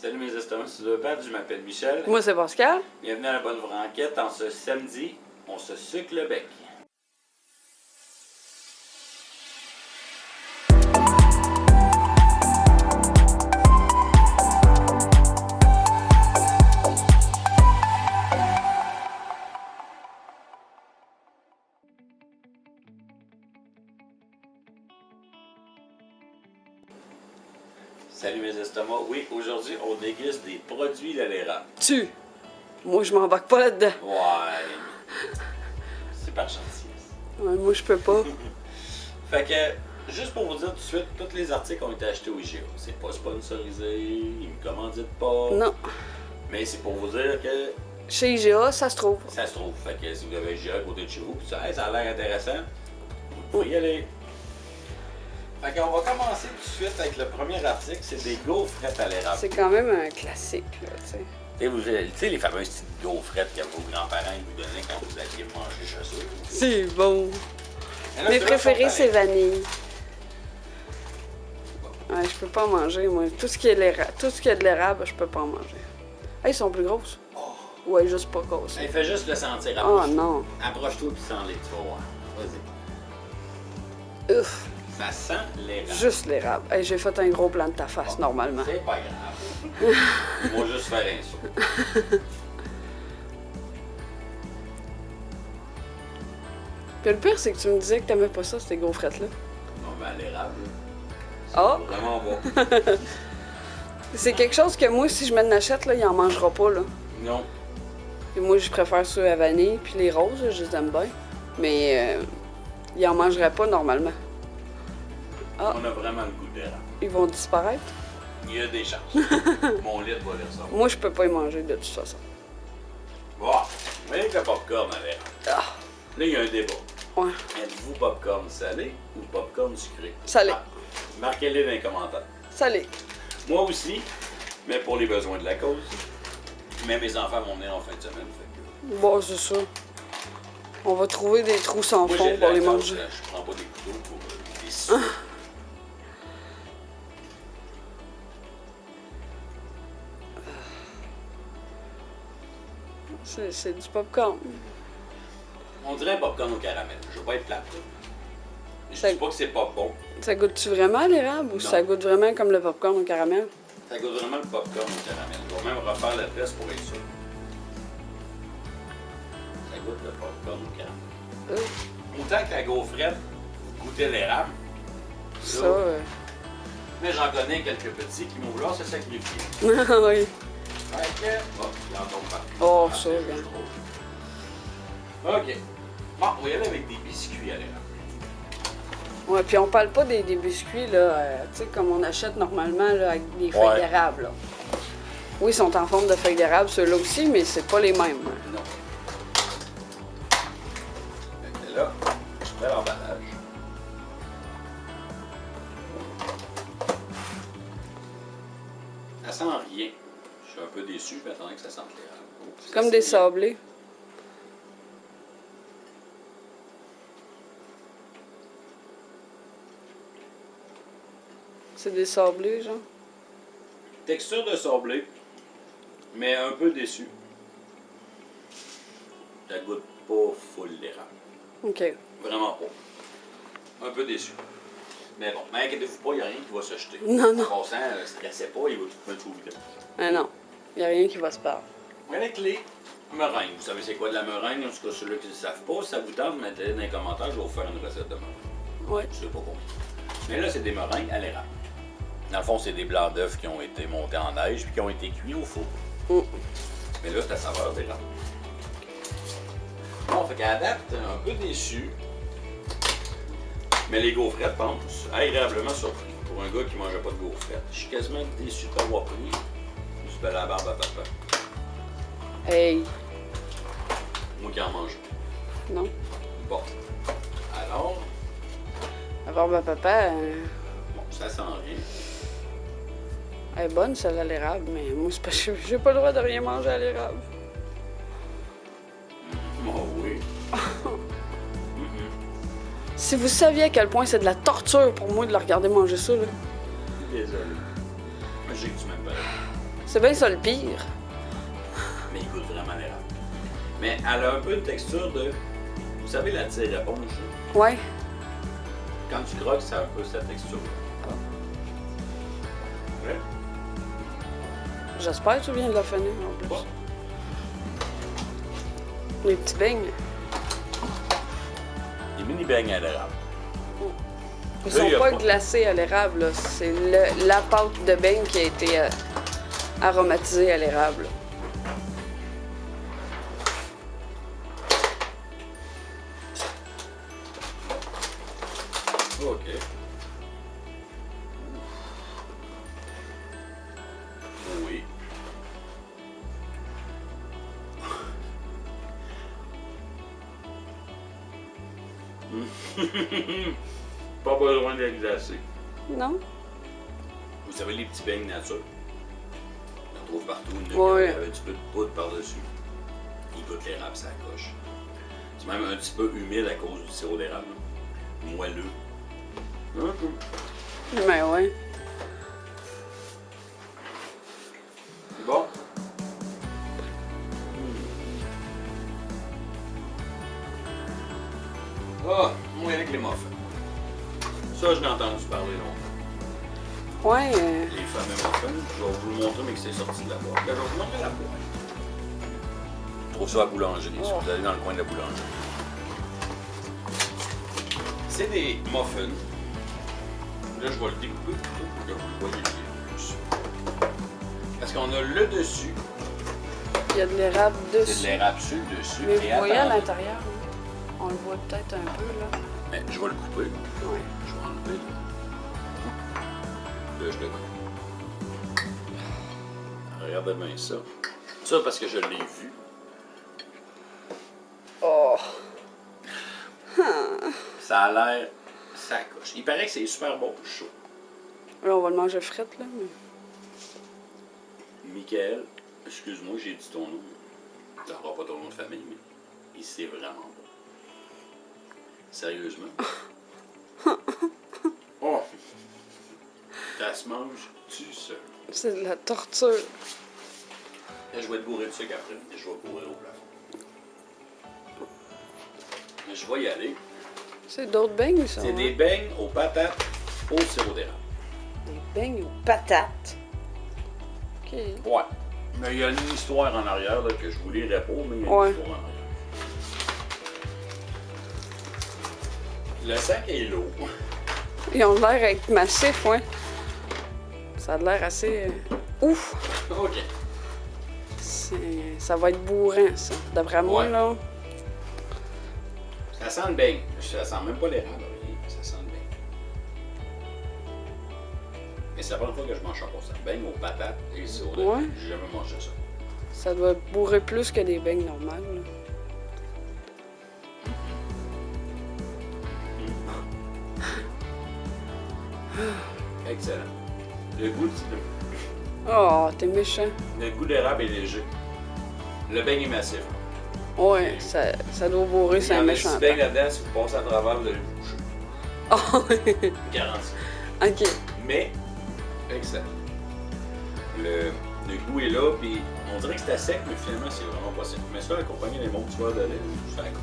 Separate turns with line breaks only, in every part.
Salut mes estomacs sudopathes, je m'appelle Michel.
Moi, c'est Pascal.
Bienvenue à la Bonne Franquette. En ce samedi, on se suce le bec. Salut mes estomacs. Oui, aujourd'hui, on déguste des produits de l'érable.
Moi, je m'embarque pas là-dedans.
Ouais. C'est par gentillesse.
Ouais, moi, je peux pas.
Fait que, juste pour vous dire tout de suite, tous les articles ont été achetés au IGA. C'est pas sponsorisé, ils me commanditent pas.
Non.
Mais c'est pour vous dire que
Chez IGA, ça se trouve.
ça se trouve. Fait que si vous avez un IGA à côté de chez vous, pis ça, hey, ça a l'air intéressant, vous pouvez y aller. Fait qu'on va commencer tout de suite avec le premier article, c'est des gaufrettes à l'érable.
C'est quand même un classique, là, tu sais.
Tu sais, les fameuses petites gaufrettes que vos grands-parents vous donnaient quand vous alliez manger chez eux.
C'est bon.
Mais là,
Mes
ceux-là
préférés,
sont
c'est
pareils.
vanille. Ouais, je peux pas en manger, moi. Tout ce qui est de l'érable, je peux pas en manger. Hey, ils sont plus grosses. Ouais, juste pas grosses.
Hey, fais juste le sentir.
Oh
Approche-toi.
non.
Approche-toi puis sens-les, tu vas voir. Vas-y.
Ouf.
Ça sent l'érable.
Juste l'érable. Hey, j'ai fait un gros plan de ta face, normalement.
C'est pas grave. On va juste faire un saut.
Puis le pire, c'est que tu me disais que t'aimais pas ça, ces gaufrettes-là.
Non, mais à l'érable,
Ah!
c'est vraiment bon.
C'est quelque chose que moi, si je m'en achète, là, il en mangera pas, là.
Non.
Et moi, je préfère ceux à vanille, puis les roses, là, je les aime bien. Mais il en mangerait pas normalement. Ah.
On a vraiment le goût d'érable.
Ils vont disparaître.
Il y a des chances. Mon lit va les ressortir.
Moi, je peux pas y manger de toute façon.
Bon, avec le popcorn à l'érable.
Ah!
Là, il y a un débat.
Ouais.
Êtes-vous popcorn salé ou popcorn sucré?
Salé.
Ah, marquez-les dans les commentaires.
Salé.
Moi aussi, mais pour les besoins de la cause. Mais mes enfants vont venir en fin de semaine. Fait que...
Bon, c'est ça. On va trouver des trous sans
Moi,
fond
j'ai de
pour
la
les
cause,
manger.
là. Je prends pas des couteaux pour des sous.
C'est du popcorn.
On dirait un popcorn au caramel. Je veux pas être plate. Là. Je
Ça-
dis pas que c'est pas bon.
Ça goûte-tu vraiment à l'érable ou
Non.
ça goûte vraiment comme le popcorn au caramel?
Ça goûte vraiment le popcorn au caramel. Je vais même refaire le test pour être sûr. Ça goûte le popcorn au caramel. Autant que la gaufrette, vous goûtez l'érable.
Ça,
Mais j'en connais quelques petits qui vont vouloir se sacrifier.
oui.
Fait que... Oh, il en tombe pas.
Oh,
Ah,
ça,
c'est
bien.
juste drôle. OK. Bon, on va y aller avec des biscuits à l'érable.
Ouais, puis on parle pas des biscuits, là, tu sais, comme on achète normalement, là, avec des feuilles
Ouais.
d'érable, là. Oui, ils sont en forme de feuilles d'érable, ceux-là aussi, mais c'est pas les mêmes.
Non. Fait que là, je fais l'emballage. Ça sent rien. Je suis un peu déçu, je m'attendais que ça sente l'érable. Oh, ça
Comme des
sent
sablés. C'est des sablés, genre.
texture de sablé, mais un peu déçu. Ça goûte pas full l'érable.
OK.
Vraiment pas. Un peu déçu. Mais bon, mais inquiétez-vous pas, il n'y a rien qui va se jeter.
Non, non.
En passant, stressez pas, il va tout mettre au vide.
Ah non, il n'y a rien qui va se perdre.
Avec les meringues. Vous savez c'est quoi de la meringue? En tout cas, ceux-là qui ne le savent pas, si ça vous tente, mettez-les dans les commentaires, je vais vous faire une recette de meringue.
Ouais.
Je sais pas compliqué. Mais là, c'est des meringues à l'érable. Dans le fond, c'est des blancs d'œufs qui ont été montés en neige puis qui ont été cuits au four.
Mm.
Mais là, c'est la saveur d'érable. Bon, fait qu'à date, un peu déçu. Mais les gaufrettes, pense, agréablement surpris. Pour un gars qui mangeait pas de gaufrettes. Je suis quasiment déçu de pas avoir pris du bel à la barbe à papa.
Hey,
Moi qui en mange.
non.
Bon. Alors,
La barbe à papa,
bon, ça sent rien.
elle est bonne, celle à l'érable, mais moi, c'est parce que j'ai pas le droit de rien manger à l'érable.
Oh oui.
Si vous saviez à quel point c'est de la torture pour moi de le regarder manger ça, là.
Désolé. Mais j'ai que tu m'aimes pas.
C'est bien ça le pire.
Mais il goûte vraiment l'érable. Mais elle a un peu une texture de... Vous savez, la tire-éponge?
Ouais.
Quand tu croques, ça a un peu cette texture. Ouais.
J'espère que tu viens de la finir en plus.
Ouais.
Les petits beignes.
Des mini beignes à l'érable.
Ils
Là,
sont
il y a
pas
pas-
glacés à l'érable, là. C'est la pâte de beigne qui a été aromatisée à l'érable.
OK. Oui. Pas besoin d'être glacé.
Non?
Vous savez, les petits beignes nature? On en trouve partout.
Ouais.
Avec un petit peu de poudre par-dessus. Il goûte l'érable, ça coche. C'est même un petit peu humide à cause du sirop d'érable. Moelleux.
Mais ouais.
C'est bon? Ah, moi avec les muffins. Ça, je l'ai entendu parler longtemps.
Ouais.
Les fameux muffins, je vais vous le montrer, mais que c'est sorti de la boîte. Là, je vais vous montrer la boîte. Je trouve ça à la boulangerie, si vous allez dans le coin de la boulangerie. C'est des muffins. Là, je vais le découper plutôt pour que vous le voyez plus. Parce qu'on a le dessus,
Il y a de l'érable
c'est de
dessus.
l'érable sur le dessus.
Mais
et
vous voyez à
attendez.
l'intérieur, là? On le voit peut-être un peu, là.
Mais je vais le couper.
Ouais.
Je vais enlever. Là, je le coupe. Regardez bien ça. Ça, parce que je l'ai vu.
Oh!
Ça a l'air... Ça coche. Il paraît que c'est super bon chaud.
Là, on va le manger frette, là. Mais...
Michael, excuse-moi, j'ai dit ton nom. Tu n'auras pas ton nom de famille, mais il c'est vraiment bon. Sérieusement. Oh! Ça se mange tu seul.
C'est de la torture.
Là, je vais te bourrer de sucre après, et je vais bourrer au plafond. Mais je vais y aller.
C'est d'autres beignes, ça?
C'est
hein?
des beignes aux patates au sirop d'érable.
Des beignes aux patates. OK.
Ouais. Mais il y a une histoire en arrière là, que je vous lirai pas, mais il y a
Ouais.
une histoire en arrière. Le sac est lourd.
Ils ont l'air d'être massifs, ouais. Ça a l'air assez... Ouf!
OK.
Ça va être bourrant, ça. D'après moi,
Ouais.
là...
Ça sent le beigne. Ça sent même pas l'érable, rien. Ça sent le beigne. Mais c'est la première fois que je mange ça pour ça. Beigne aux patates et sirop d'érable.
Ouais.
J'ai jamais mangé ça.
Ça doit bourrer plus que des beignes normales, là.
Excellent. Le goût,
Oh, t'es méchant.
le goût d'érable est léger. Le beigne est massif.
Ouais, ça doit bourrer, c'est un
Il y en a
méchant.
six beignes là-dedans, si vous passez à travers, vous allez le boucher.
Oh,
Garanti.
OK.
Mais, excellent. Le goût est là, puis on dirait que c'était sec, mais finalement, c'est vraiment pas sec. Mais ça, accompagné d'un bon petit verre de lait, ça accroche.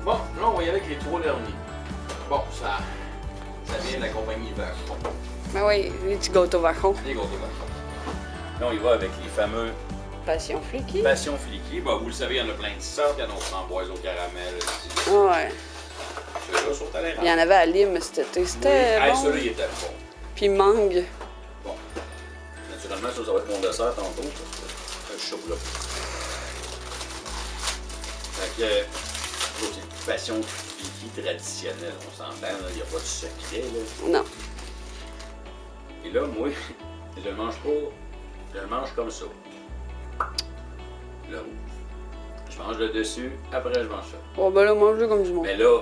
Bon, là, on va y aller avec les trois derniers. Bon, ça vient de la compagnie Vachon.
Ben oui, les petits gâteaux vachons.
Les gâteaux Vachon. Là, on y va avec les fameux
Passion flicky.
Passion Flicky. Bah, vous le savez, il y en a plein de sortes. Il y en a aux framboises, au caramel.
Ouais.
Ceux-là sont à l'air.
Il y en avait à Lime cet été. C'était
Hey,
bon.
celui-là, il était bon.
Puis mangue.
Bon. Naturellement, ça va être mon dessert tantôt. Je suis chaud là. Fait que, c'est une passion flicky traditionnelle. On s'entend, là, il n'y a pas de secret. Là.
Non.
Et là, moi, je le mange pas. Je le mange comme ça. Le rouge. Je mange le dessus, après je mange ça.
Bon, ben là, mange-le comme du monde.
Mais là,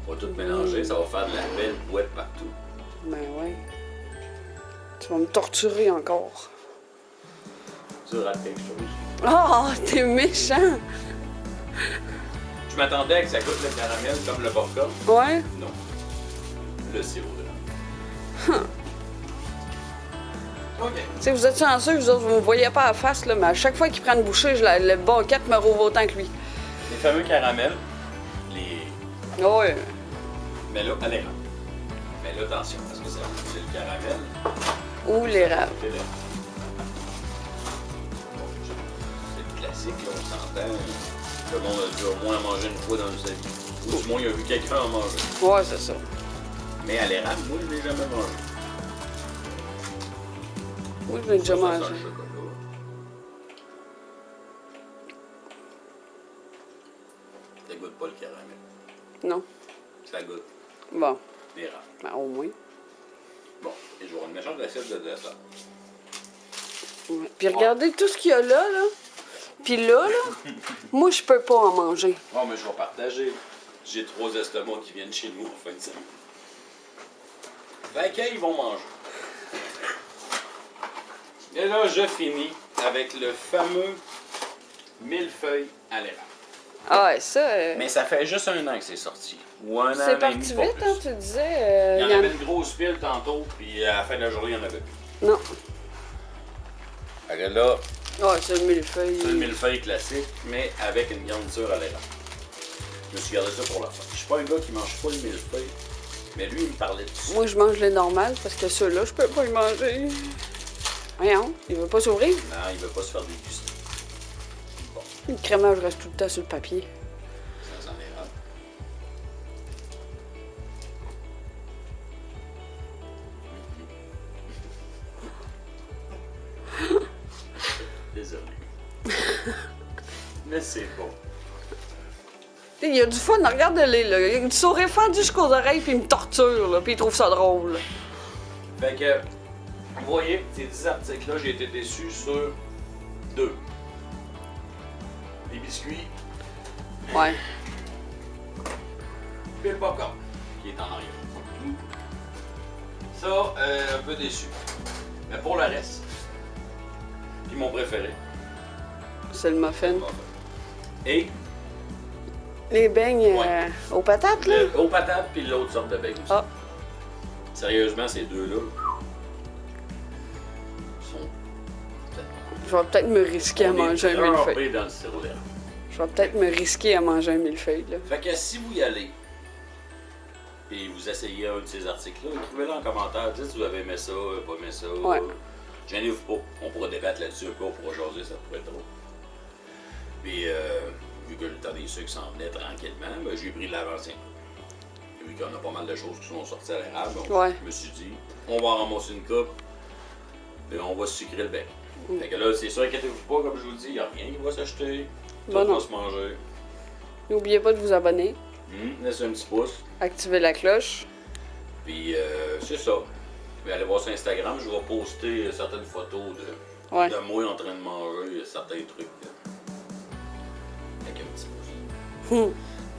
on va tout mélanger, ça va faire de la belle boîte partout.
Ben ouais. Tu vas me torturer encore.
Tu rates quelque chose.
Oh, t'es méchant.
Je m'attendais à que ça goûte le caramel comme le popcorn.
Ouais.
Non. Le sirop de OK.
Tu sais, vous êtes chanceux, vous autres, vous me voyez pas à la face, là, mais à chaque fois qu'il prend une bouchée, le banquette me rouvre autant que lui.
Les fameux caramels,
Oh, ouais.
mais là, allez, mais là, attention, parce que c'est le caramel.
Ou l'érable.
C'est le classique, là, on s'entend. Le monde a dû au moins en manger une fois dans sa vie. Ou du moins, il a vu quelqu'un en manger.
Ouais, c'est ça.
Mais à l'érable, moi, je l'ai jamais mangé.
Oui, je l'ai déjà
Ça,
mangé.
ça sent le chocolat. Ça goûte pas le caramel.
Non.
Ça goûte
Bon,
l'érable.
ben, au moins.
Bon, et je vais une méchante assiette de dessert.
Ouais. Puis regardez tout ce qu'il y a là, là. Puis là, moi, je peux pas en manger.
Bon, mais je vais partager. J'ai 3 estomacs qui viennent chez nous en fin de semaine. Fait qu'ils vont manger. Et là, je finis avec le fameux millefeuille à l'érable.
Ah ouais, ça...
Mais ça fait juste 1 an que c'est sorti. Ou 1 an,
c'est
et
parti
demi, pas
vite,
plus.
hein, tu disais.
Il y en
y en-
avait une grosse pile tantôt, puis à la fin de la journée, il n'y en avait plus.
Non.
Fait que là,
Ouais, c'est le millefeuille.
c'est le millefeuille classique, mais avec une garniture à l'érable. Je me suis gardé ça pour la fin. Je suis pas un gars qui mange pas le millefeuille, mais lui, il me parlait de ça.
Moi, je mange les normales parce que ceux-là, je peux pas y manger. Voyons, il veut pas s'ouvrir.
Non, il veut pas se faire déguster. Bon,
Le crémage reste tout le temps sur le papier.
ça sent l'érable. Désolé. Mais c'est bon.
Il y a du fun, regarde-les, là. Il a du sourire fendu jusqu'aux oreilles, puis il me torture, là, puis il trouve ça drôle. Là.
Fait que, vous voyez, ces 10 articles-là, j'ai été déçu sur 2. Les biscuits,
Ouais.
puis le popcorn, qui est en arrière. Ça, un peu déçu. Mais pour le reste, puis mon préféré,
C'est le muffin.
et
Les beignes
Ouais.
aux patates, là.
le aux patates, puis l'autre sorte de beigne aussi.
Ah.
Sérieusement, ces deux-là sont
Je vais peut-être me risquer à manger un millefeuille.
trempés dans le sirop d'érable.
Je vais peut-être me risquer à manger un millefeuille, là.
Fait que si vous y allez et vous essayez un de ces articles-là, écrivez-le en commentaire, dites si vous avez aimé ça, pas aimé ça.
Ouais.
Gênez-vous pas, on pourra débattre là-dessus un peu, on pourra jaser, ça pourrait être drôle. Puis vu que le temps des sucres s'en venait tranquillement, ben, j'ai pris de l'avancée. Vu qu'il y en a pas mal de choses qui sont sorties à l'érable, donc
Ouais.
je me suis dit, on va en ramasser une coupe et on va se sucrer le bec. Fait que là, c'est sûr, inquiétez-vous pas, comme je vous dis, il n'y a rien qui va s'acheter, tout
Bon, non.
va se manger.
N'oubliez pas de vous abonner,
Laissez un petit pouce.
activer la cloche.
Puis c'est ça. Puis allez voir sur Instagram, je vais poster certaines photos
Ouais.
de moi en train de manger certains trucs. Avec un petit pouce.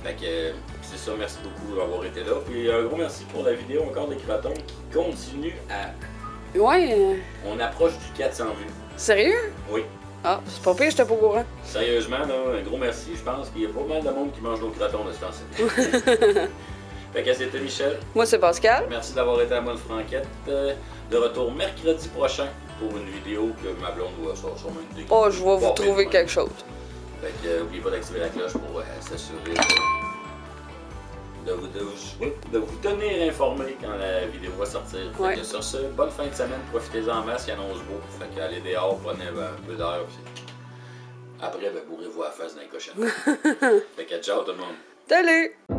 Fait que c'est ça, merci beaucoup d'avoir été là. Puis un gros merci pour la vidéo encore des Cratons qui continue à.
Ouais.
On approche du 400 vues.
Sérieux?
Oui.
Ah, c'est pas pire, j'étais pas au courant.
Sérieusement, là, un gros merci. Je pense qu'il y a pas mal de monde qui mange nos Cratons de ce temps-ci. Fait que c'était Michel.
Moi, c'est Pascal.
Merci d'avoir été à Bonne Franquette. De retour mercredi prochain pour une vidéo que ma blonde va sortir sûrement une dégueu.
Oh, je vais vous trouver quelque chose.
Fait que n'oubliez pas d'activer la cloche pour s'assurer de vous tenir informé quand la vidéo va sortir. Fait
Ouais.
que sur ce, bonne fin de semaine, profitez-en en masse, il annonce beau. Fait que allez dehors, prenez un peu d'air. Puis après, bourrez-vous à la face d'un cochon. Fait que ciao tout le monde.
Salut!